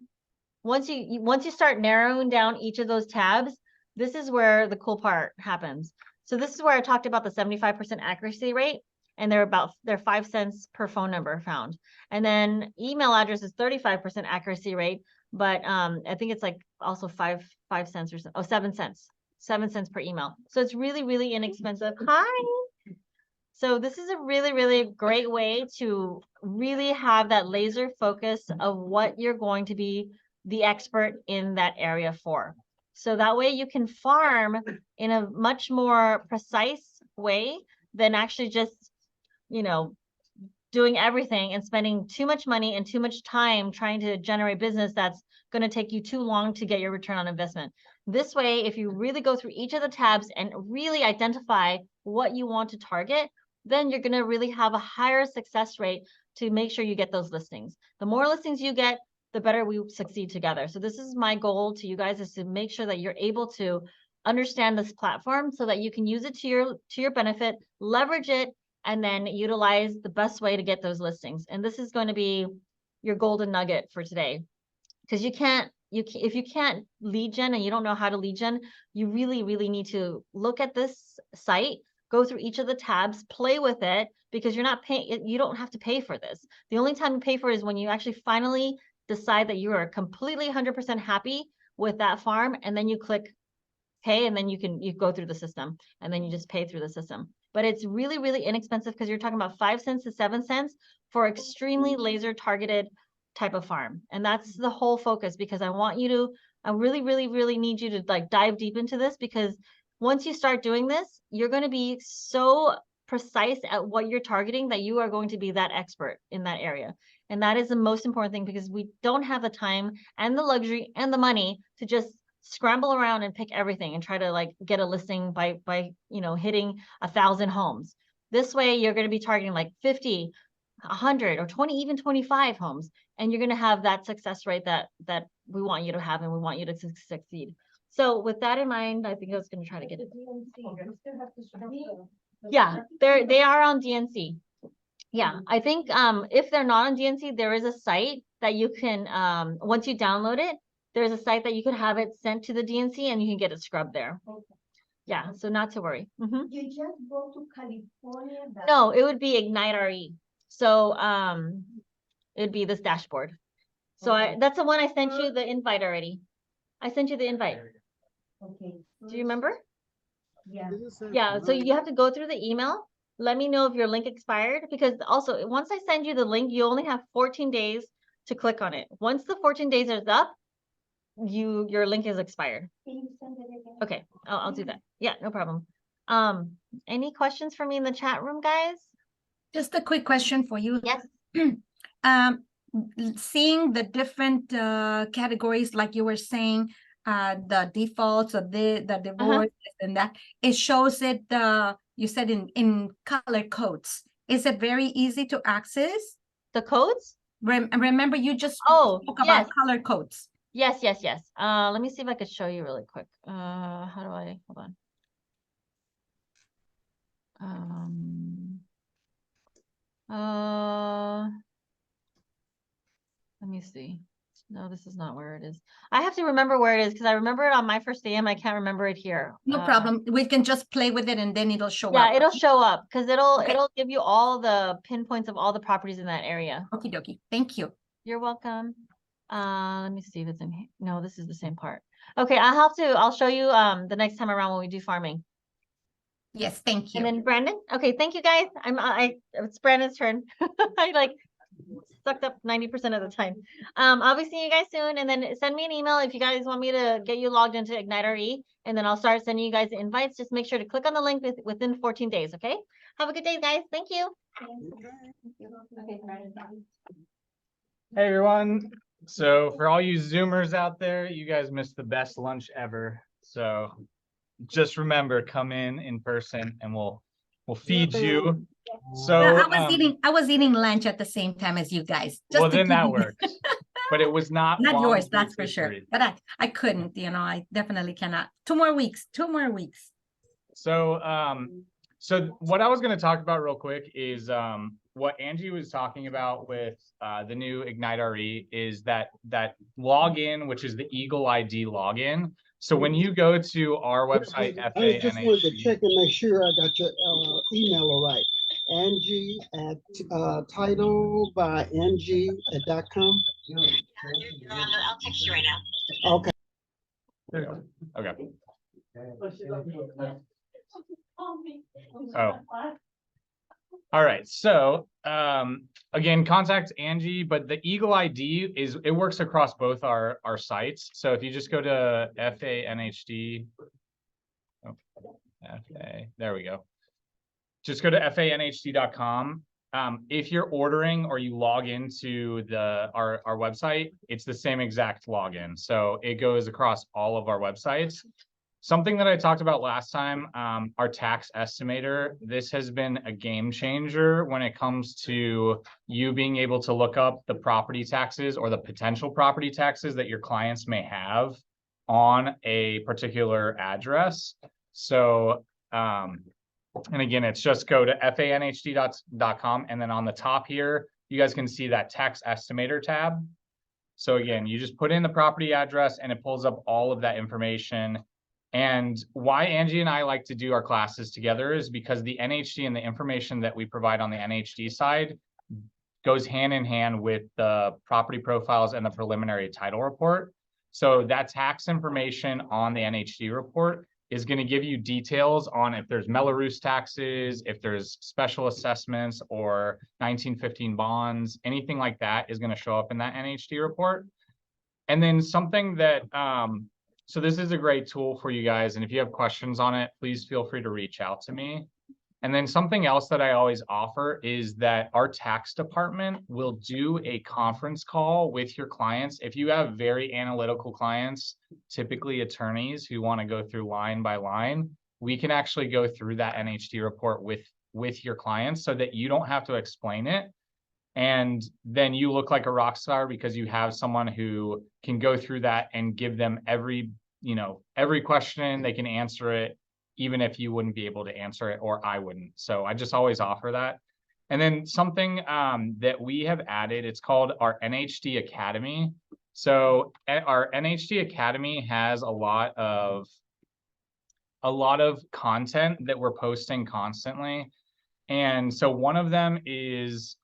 once you start narrowing down each of those tabs, this is where the cool part happens. So this is where I talked about the 75% accuracy rate, and they're 5 cents per phone number found. And then email address is 35% accuracy rate, but I think it's like also 5 cents or so, 7 cents. 7 cents per email. So it's really, really inexpensive. Hi. So this is a really, really great way to really have that laser focus of what you're going to be the expert in that area for. So that way you can farm in a much more precise way than actually just, you know, doing everything and spending too much money and too much time trying to generate business that's going to take you too long to get your return on investment. This way, if you really go through each of the tabs and really identify what you want to target, then you're going to really have a higher success rate to make sure you get those listings. The more listings you get, the better we succeed together. So this is my goal to you guys, is to make sure that you're able to understand this platform so that you can use it to your benefit, leverage it, and then utilize the best way to get those listings. And this is going to be your golden nugget for today. Because if you can't lead gen and you don't know how to lead gen, you really, really need to look at this site, go through each of the tabs, play with it, because you're not paying, you don't have to pay for this. The only time you pay for it is when you actually finally decide that you are completely 100% happy with that farm, and then you click pay, and then you go through the system, and then you just pay through the system. But it's really, really inexpensive, because you're talking about 5 cents to 7 cents for extremely laser targeted type of farm. And that's the whole focus, because I really, really, really need you to like dive deep into this, because once you start doing this, you're going to be so precise at what you're targeting that you are going to be that expert in that area. And that is the most important thing, because we don't have the time and the luxury and the money to just scramble around and pick everything and try to like get a listing by hitting 1,000 homes. This way you're going to be targeting like 50, 100 or 20, even 25 homes, and you're going to have that success rate that we want you to have, and we want you to succeed. So with that in mind, I think I was going to try to get it. Yeah, they are on DNC. Yeah, I think if they're not on DNC, there is a site that you can once you download it, there's a site that you could have it sent to the DNC and you can get it scrubbed there. Yeah, so not to worry. You just go to California. No, it would be Ignite RE. So it'd be this dashboard. So that's the one I sent you the invite already. I sent you the invite. Okay. Do you remember? Yeah. Yeah, so you have to go through the email. Let me know if your link expired, because also once I send you the link, you only have 14 days to click on it. Once the 14 days is up, your link is expired. Can you send it again? Okay, I'll do that. Yeah, no problem. Any questions for me in the chat room, guys? Just a quick question for you. Yes. Seeing the different categories, like you were saying, the defaults of the divorce and that, it shows it, you said in color codes. Is it very easy to access? The codes? Remember you just Oh, spoke yes. about color codes. Yes. Let me see if I could show you really quick. How do I, hold on. Let me see. No, this is not where it is. I have to remember where it is, because I remember it on my first day and I can't remember it here. No problem. We can just play with it and then it'll show Yeah, up. it'll show up, because Okay. it'll give you all the pinpoints of all the properties in that area. Okie dokie. Thank you. You're welcome. Let me see if it's in here. No, this is the same part. Okay, I'll show you the next time around when we do farming. Yes, thank you. And then Brandon. Okay, thank you guys. It's Brandon's turn. I like sucked up 90% of the time. I'll be seeing you guys soon, and then send me an email if you guys want me to get you logged into Ignite RE, and then I'll start sending you guys the invites. Just make sure to click on the link within 14 days. Okay. Have a good day, guys. Thank you. Okay, Brandon. Hey, everyone. So for all you Zoomers out there, you guys missed the best lunch ever. So just remember, come in person and we'll feed you. So I was eating lunch at the same time as you guys. just well, to then that keep you- works. But it was not Not long yours, food that's for sure. history. But I couldn't, I definitely cannot. 2 more weeks. So so what I was going to talk about real quick is what Angie was talking about with the new Ignite RE is that login, which is the Eagle ID login. So when you go to our website, I just wanted to check FANHD, and make sure I got your email all right. Angie at title by Angie@.com. I'll text you right now. Okay. okay. Oh. All right. So again, contact Angie, but the Eagle ID it works across both our sites. So if you just go to FANHD, there we go. Just go to FANHD.com. If you're ordering or you log into our website, it's the same exact login. So it goes across all of our websites. Something that I talked about last time, our tax estimator, this has been a game changer when it comes to you being able to look up the property taxes or the potential property taxes that your clients may have on a particular address. So, and again, it's just go to FANHD.com, and then on the top here, you guys can see that tax estimator tab. So again, you just put in the property address and it pulls up all of that information. And why Angie and I like to do our classes together is because the NHD and the information that we provide on the NHD side goes hand in hand with the property profiles and the preliminary title report. So that tax information on the NHD report is going to give you details on if there's Mello-Roos taxes, if there's special assessments or 1915 bonds, anything like that is going to show up in that NHD report. And then something that, so this is a great tool for you guys. And if you have questions on it, please feel free to reach out to me. And then something else that I always offer is that our tax department will do a conference call with your clients. If you have very analytical clients, typically attorneys who want to go through line by line, we can actually go through that NHD report with your clients so that you don't have to explain it. And then you look like a rock star because you have someone who can go through that and give them every question, they can answer it, even if you wouldn't be able to answer it or I wouldn't. So I just always offer that. And then something that we have added, it's called our NHD Academy. So our NHD Academy has a lot of content that we're posting constantly. And so one of them is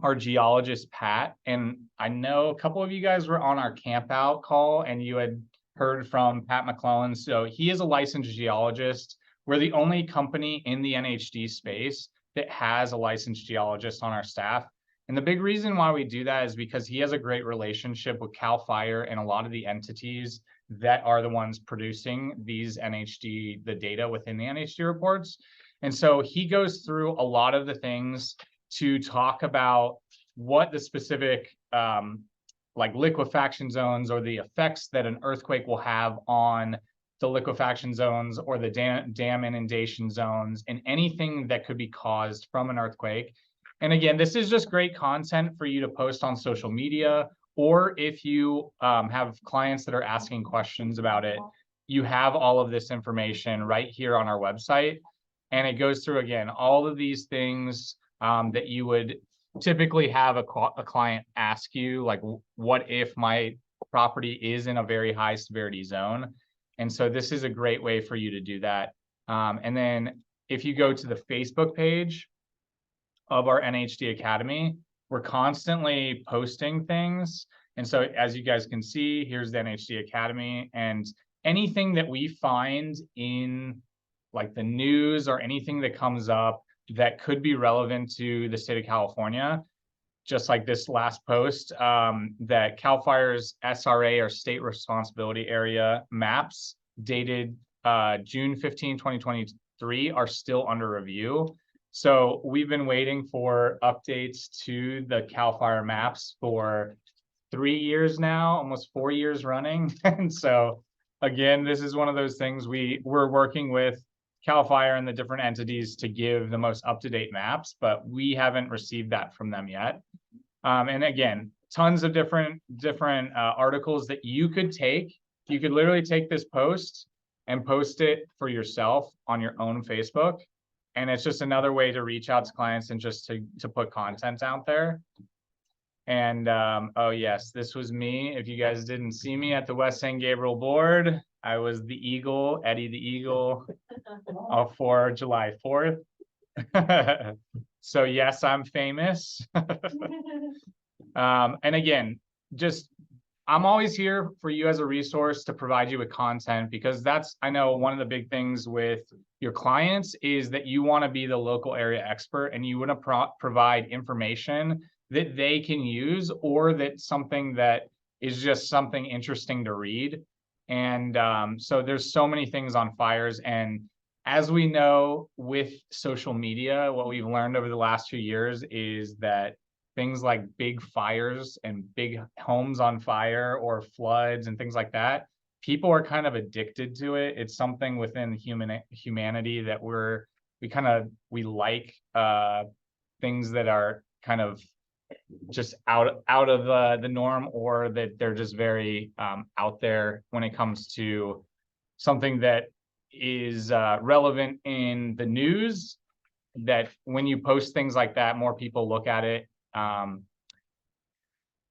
our geologist, Pat. And I know a couple of you guys were on our camp out call and you had heard from Pat McClellan. So he is a licensed geologist. We're the only company in the NHD space that has a licensed geologist on our staff. And the big reason why we do that is because he has a great relationship with CAL FIRE and a lot of the entities that are the ones producing these NHD, the data within the NHD reports. And so he goes through a lot of the things to talk about what the specific like liquefaction zones or the effects that an earthquake will have on the liquefaction zones or the dam inundation zones and anything that could be caused from an earthquake. And again, this is just great content for you to post on social media, or if you have clients that are asking questions about it, you have all of this information right here on our website. And it goes through, again, all of these things that you would typically have a client ask you, like, what if my property is in a very high severity zone? And so this is a great way for you to do that. And then if you go to the Facebook page of our NHD Academy, we're constantly posting things. And so as you guys can see, here's the NHD Academy, and anything that we find in like the news or anything that comes up that could be relevant to the state of California, just like this last post, that CAL FIRE's SRA or state responsibility area maps dated June 15, 2023 are still under review. So we've been waiting for updates to the CAL FIRE maps for 3 years now, almost 4 years running. And so again, this is one of those things we're working with CAL FIRE and the different entities to give the most up-to-date maps, but we haven't received that from them yet. And again, tons of different articles that you could take. You could literally take this post and post it for yourself on your own Facebook. And it's just another way to reach out to clients and just to put content out there. And oh yes, this was me. If you guys didn't see me at the West San Gabriel board, I was the Eagle, Eddie the Eagle, for July 4th. So yes, I'm famous. And again, I'm always here for you as a resource to provide you with content, because that's, I know one of the big things with your clients is that you want to be the local area expert and you want to provide information that they can use, or that something that is just something interesting to read. And so there's so many things on fires. And as we know with social media, what we've learned over the last few years is that things like big fires and big homes on fire or floods and things like that, people are kind of addicted to it. It's something within humanity that we like things that are kind of just out of the norm, or that they're just very out there when it comes to something that is relevant in the news, that when you post things like that, more people look at it.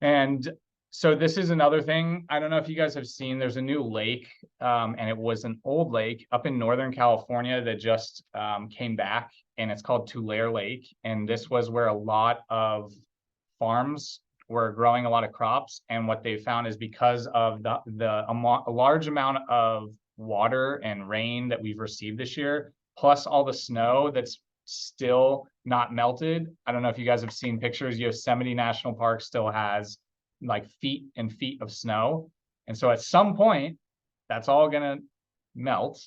And so this is another thing. I don't know if you guys have seen, there's a new lake, and it was an old lake up in Northern California that just came back, and it's called Tulare Lake. And this was where a lot of farms were growing a lot of crops. And what they found is because of a large amount of water and rain that we've received this year, plus all the snow that's still not melted. I don't know if you guys have seen pictures. Yosemite National Park still has like feet and feet of snow. And so at some point, that's all gonna melt.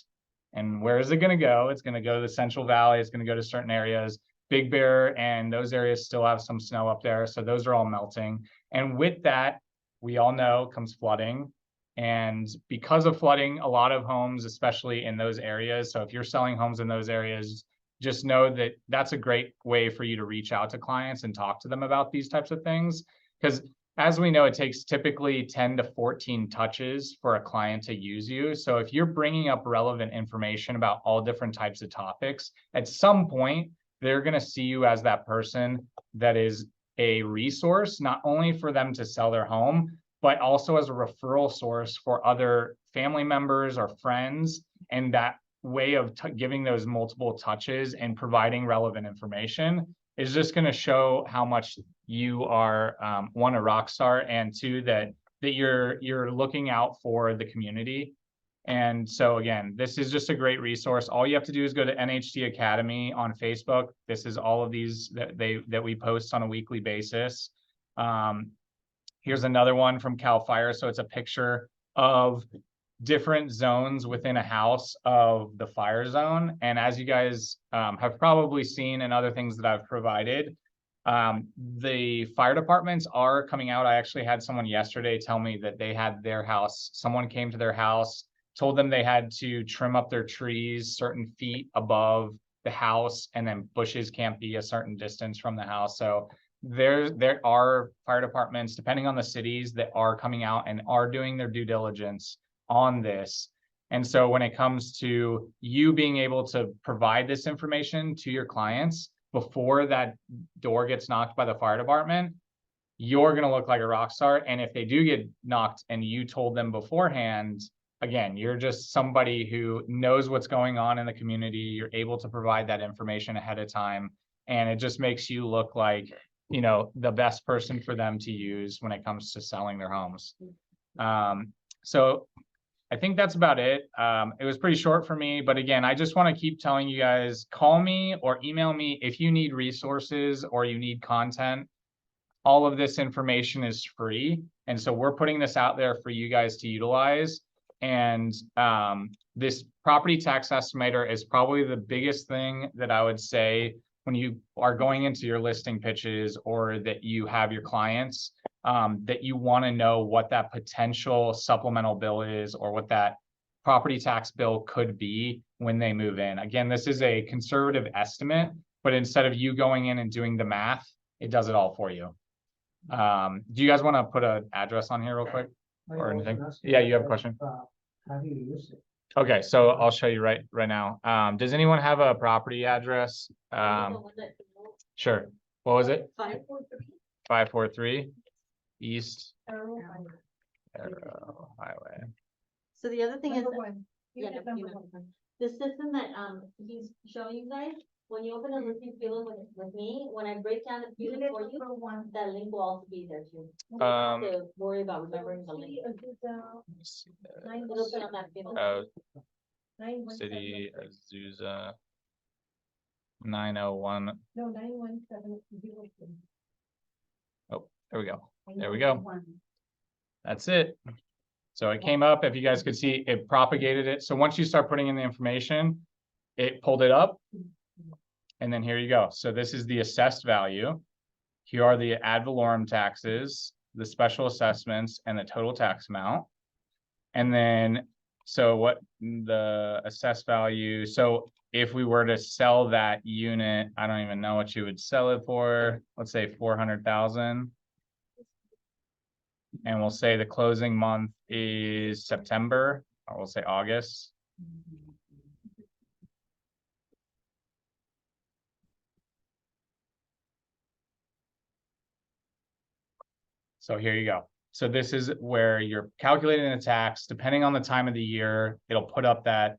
And where is it gonna go? It's gonna go to the Central Valley. It's gonna go to certain areas. Big Bear and those areas still have some snow up there. So those are all melting. And with that, we all know comes flooding. And because of flooding, a lot of homes, especially in those areas. So if you're selling homes in those areas, just know that that's a great way for you to reach out to clients and talk to them about these types of things. Because as we know, it takes typically 10 to 14 touches for a client to use you. So if you're bringing up relevant information about all different types of topics, at some point, they're going to see you as that person that is a resource, not only for them to sell their home, but also as a referral source for other family members or friends. And that way of giving those multiple touches and providing relevant information is just going to show how much you are, one, a rock star, and two, that you're looking out for the community. And so again, this is just a great resource. All you have to do is go to NHD Academy on Facebook. This is all of these that we post on a weekly basis. Here's another one from CAL FIRE. So it's a picture of different zones within a house of the fire zone. And as you guys have probably seen in other things that I've provided, the fire departments are coming out. I actually had someone yesterday tell me that they had their house, someone came to their house, told them they had to trim up their trees certain feet above the house, and then bushes can't be a certain distance from the house. So there are fire departments, depending on the cities, that are coming out and are doing their due diligence on this. And so when it comes to you being able to provide this information to your clients before that door gets knocked by the fire department, you're going to look like a rock star. And if they do get knocked and you told them beforehand, again, you're just somebody who knows what's going on in the community. You're able to provide that information ahead of time. And it just makes you look like, you know, the best person for them to use when it comes to selling their homes. So I think that's about it. It was pretty short for me, but again, I just want to keep telling you guys, call me or email me if you need resources or you need content. All of this information is free. And so we're putting this out there for you guys to utilize. And this property tax estimator is probably the biggest thing that I would say when you are going into your listing pitches, or that you have your clients, that you want to know what that potential supplemental bill is, or what that property tax bill could be when they move in. Again, this is a conservative estimate, but instead of you going in and doing the math, it does it all for you. Do you guys want to put an address on here real quick or anything? Yeah, you have a question? How do you use it? Okay, so I'll show you right now. Does anyone have a property address? Sure. What was it? 543 East Arrow Highway. So the other thing is, Number one. yeah, Unit no, number you know. one. the system that he's showing you guys, when you open a listing field with me, when I break down the field Unit for you, number one. that link will also be there too. You don't have to worry about remembering the link. It'll be on that field. City Azusa 901. No, 91702. Oh, there we go. There we go. That's it. So it came up, if you guys could see, it propagated it. So once you start putting in the information, it pulled it up. And then here you go. So this is the assessed value. Here are the ad valorem taxes, the special assessments, and the total tax amount. And then, so what the assessed value, so if we were to sell that unit, I don't even know what you would sell it for. Let's say 400,000. And we'll say the closing month is September, or we'll say August. So here you go. So this is where you're calculating the tax, depending on the time of the year, it'll put up that,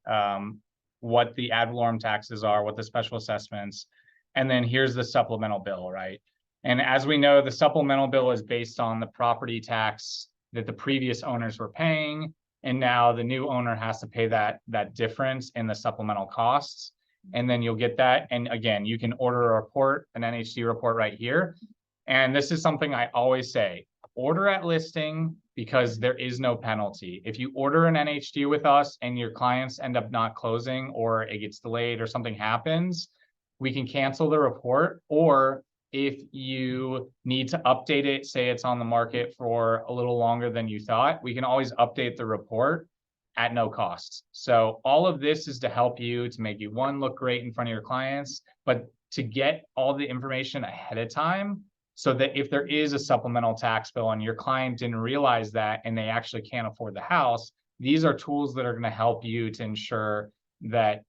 what the ad valorem taxes are, what the special assessments, and then here's the supplemental bill, right? And as we know, the supplemental bill is based on the property tax that the previous owners were paying, And now the new owner has to pay that difference in the supplemental costs. And then you'll get that. And again, you can order a report, an NHD report right here. And this is something I always say, order at listing because there is no penalty. If you order an NHD with us and your clients end up not closing or it gets delayed or something happens, we can cancel the report. Or if you need to update it, say it's on the market for a little longer than you thought, we can always update the report at no cost. So all of this is to help you, to make you, one, look great in front of your clients, but to get all the information ahead of time so that if there is a supplemental tax bill and your client didn't realize that and they actually can't afford the house, these are tools that are going to help you to ensure that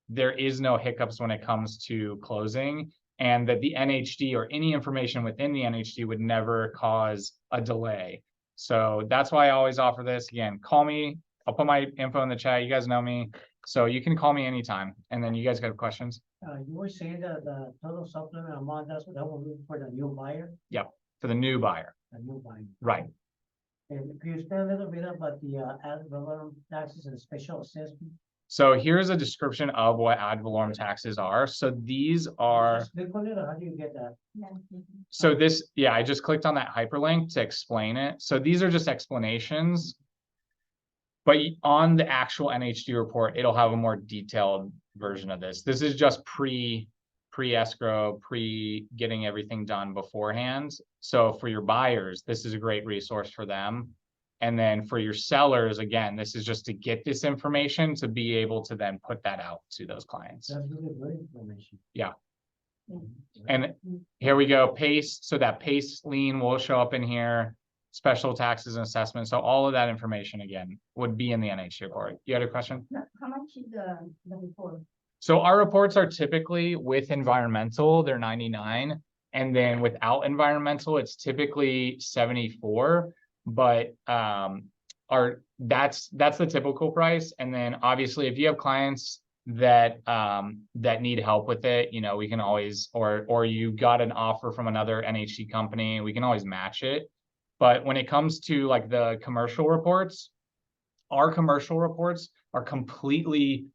there is no hiccups when it comes to closing, and that the NHD or any information within the NHD would never cause a delay. So that's why I always offer this. Again, call me. I'll put my info in the chat. You guys know me. So you can call me anytime. And then you guys got questions? You were saying that the total supplement amount, that will be for the new buyer, For the new buyer. the new buyer. Right. And could you explain a little bit about the ad valorem taxes and special assessment? So here's a description of what ad valorem taxes are. So these are, Just click on it, or how do you get that? so this, yeah, I just clicked on that hyperlink to explain it. So these are just explanations. But on the actual NHD report, it'll have a more detailed version of this. This is just pre-escrow, getting everything done beforehand. So for your buyers, this is a great resource for them. And then for your sellers, again, this is just to get this information to be able to then put that out to those clients. That's really good information. Yeah. And here we go, PACE. So that PACE lien will show up in here. Special taxes and assessments. So all of that information, again, would be in the NHD report. You had a question? How much is the report? So our reports are typically with environmental, they're 99. And then without environmental, it's typically 74. But that's the typical price. And then obviously if you have clients that need help with it, you know, we can always, or you got an offer from another NHD company, we can always match it. But when it comes to like the commercial reports, our commercial reports are completely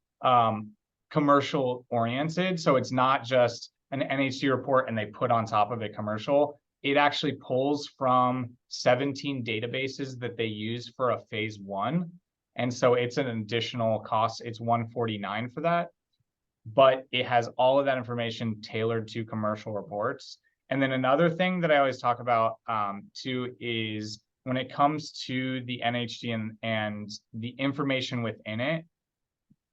commercial oriented. So it's not just an NHD report and they put on top of it commercial. It actually pulls from 17 databases that they use for a phase 1. And so it's an additional cost. It's $149 for that. But it has all of that information tailored to commercial reports. And then another thing that I always talk about too is when it comes to the NHD and the information within it,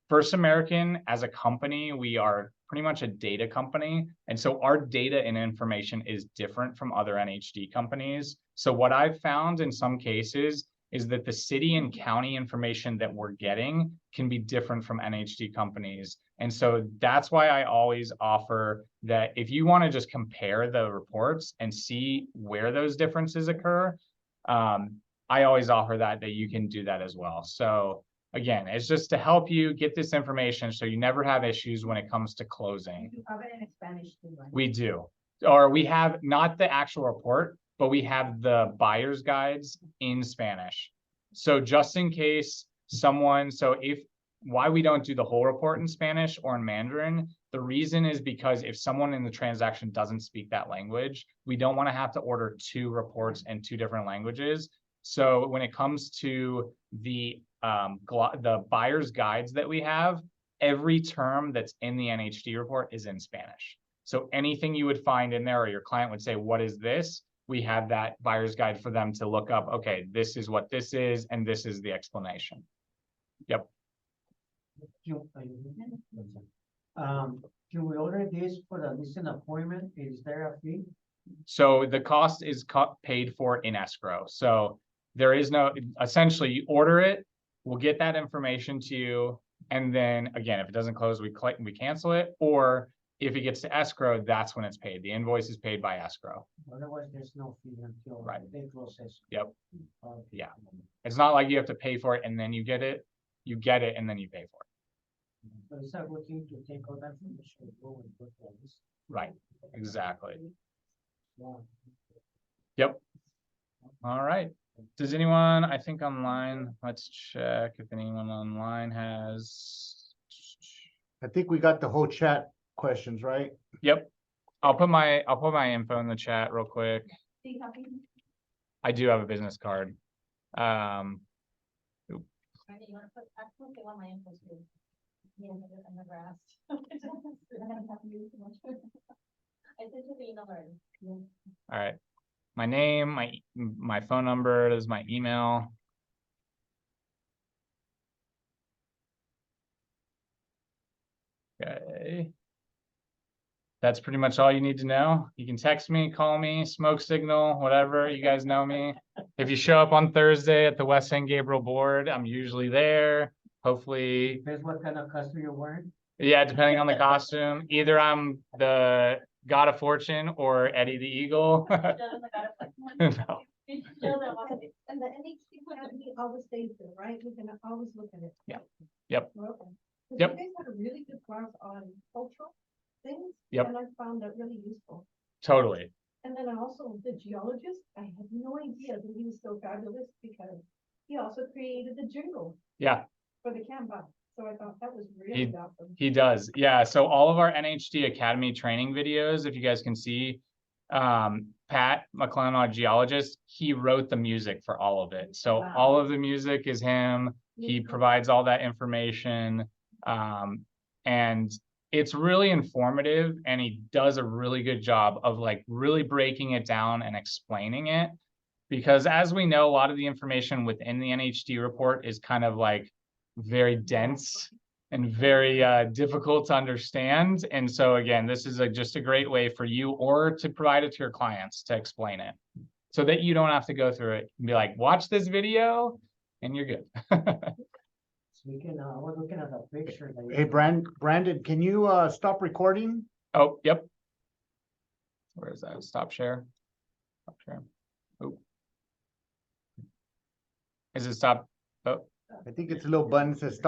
First American as a company, we are pretty much a data company. And so our data and information is different from other NHD companies. So what I've found in some cases is that the city and county information that we're getting can be different from NHD companies. And so that's why I always offer that if you want to just compare the reports and see where those differences occur, I always offer that you can do that as well. So again, it's just to help you get this information so you never have issues when it comes to closing. You have it in Spanish too, right? We do. Or we have not the actual report, but we have the buyer's guides in Spanish. So just in case someone, why we don't do the whole report in Spanish or in Mandarin, the reason is because if someone in the transaction doesn't speak that language, we don't want to have to order 2 reports in 2 different languages. So when it comes to the buyer's guides that we have, every term that's in the NHD report is in Spanish. So anything you would find in there, or your client would say, what is this? We have that buyer's guide for them to look up, okay, this is what this is, and this is the explanation. Yep. Can we order this for the listing appointment? Is there a fee? So the cost is paid for in escrow. So there is no, essentially you order it, we'll get that information to you. And then again, if it doesn't close, we cancel it. Or if it gets to escrow, that's when it's paid. The invoice is paid by escrow. Otherwise, there's no fee until Right. they close it. Yep. Okay. Yeah. It's not like you have to pay for it and then you get it. You get it and then you pay for it. But it's a good thing to take all that information. Go and put all this. Right. Exactly. Wow. Yep. All right. Does anyone, I think online, let's check if anyone online has. I think we got the whole chat questions, right? Yep. I'll put my info in the chat real quick. Do you have any? I do have a business card. Randy, you wanna put, I don't think they want my info too. Yeah, I never asked. I haven't talked to you so much. I sent you the email already. All right. My name, my phone number, is my email. Okay. That's pretty much all you need to know. You can text me, call me, smoke signal, whatever. You guys know me. If you show up on Thursday at the West San Gabriel board, I'm usually there. Hopefully, Depends what kind of costume you're wearing. yeah, depending on the costume. Either I'm the God of Fortune or Eddie the Eagle. No. And the NHD Academy always stays there, right? We can always look at it. Yeah. Yep. Okay. 'Cause Yep. You guys had a really good class on cultural things. Yep. And I found that really useful. Totally. And then also the geologist, I had no idea that he was so fabulous because he also created the jingle Yeah. for the campus. So I thought that was really awesome. He does. Yeah. So all of our NHD Academy training videos, if you guys can see, Pat McClellan, our geologist, he wrote the music for all of it. So Wow. all of the music is him. He Yeah. provides all that information. And it's really informative, and he does a really good job of like really breaking it down and explaining it. Because as we know, a lot of the information within the NHD report is kind of like very dense and very difficult to understand. And so again, this is just a great way for you or to provide it to your clients to explain it so that you don't have to go through it and be like, watch this video and you're good. So we can, we're looking at the picture. that you- Hey, Brandon, can you stop recording? Oh, yep. Where is that? Stop share. Stop share. Oh. Is it stop? Oh. I think it's a little button that says stop